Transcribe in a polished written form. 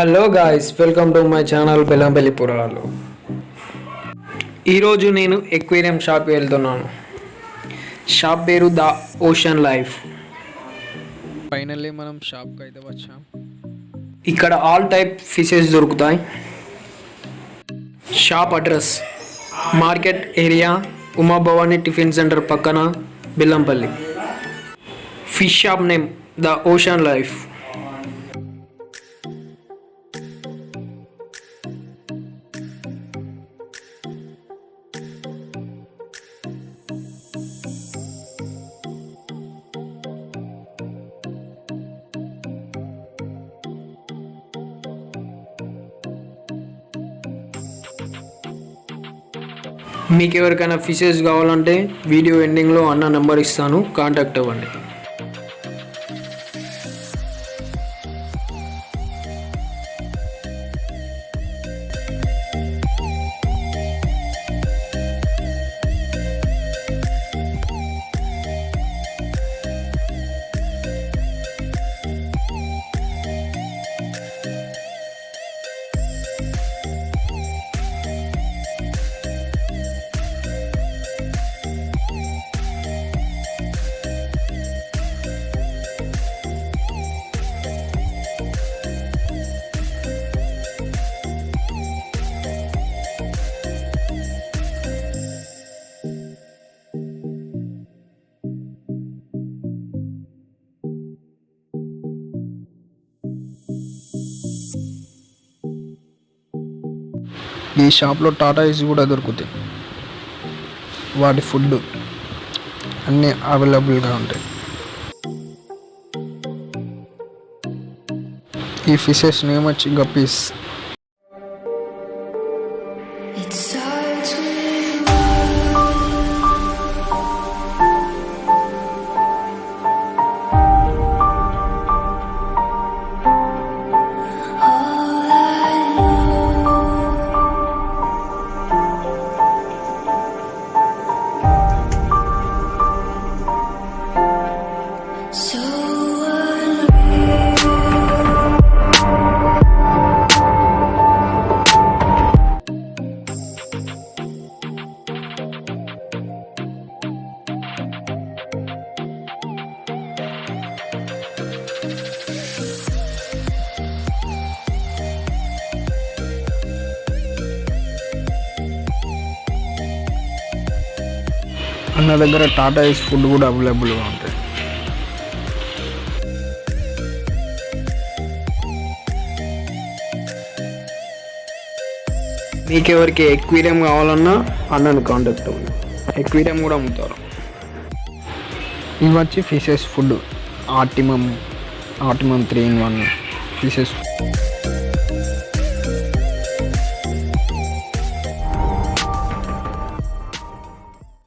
Hello guys, welcome to my channel Bellampalli పురాలు. ఈరోజు నేను ఎక్వేరియం షాప్కి వెళ్తున్నాను. షాప్ పేరు ద ఓషన్ లైఫ్. ఫైనల్లీ మనం షాప్కి అయితే వచ్చాం. ఇక్కడ ఆల్ టైప్ ఫిషెస్ దొరుకుతాయి. Shop address market area, Umabhavani tiffin center పక్కన, Bellampalli. Fish shop name the ocean life. మీకు ఎవరికైనా ఫిషెస్ కావాలంటే వీడియో ఎండింగ్లో అన్న నెంబర్ ఇస్తాను, కాంటాక్ట్ అవ్వండి. ఈ షాప్లో టాటాయిస్ కూడా దొరుకుతాయి. వాటి ఫుడ్ అన్నీ అవైలబుల్గా ఉంటాయి. ఈ ఫిషెస్ నేమ్ వచ్చి గప్పీస్. అన్న దగ్గర టాటాయిస్ ఫుడ్ కూడా అవైలబుల్గా ఉంటాయి. మీకు ఎవరికి ఎక్వేరియం కావాలన్నా అన్నను కాంటాక్ట్ అవ్వండి. ఎక్వేరియం కూడా అమ్ముతారు. ఇవి వచ్చి ఫిషెస్ ఫుడ్ ఆర్టిమమ్ 3-in-1 ఫిషెస్.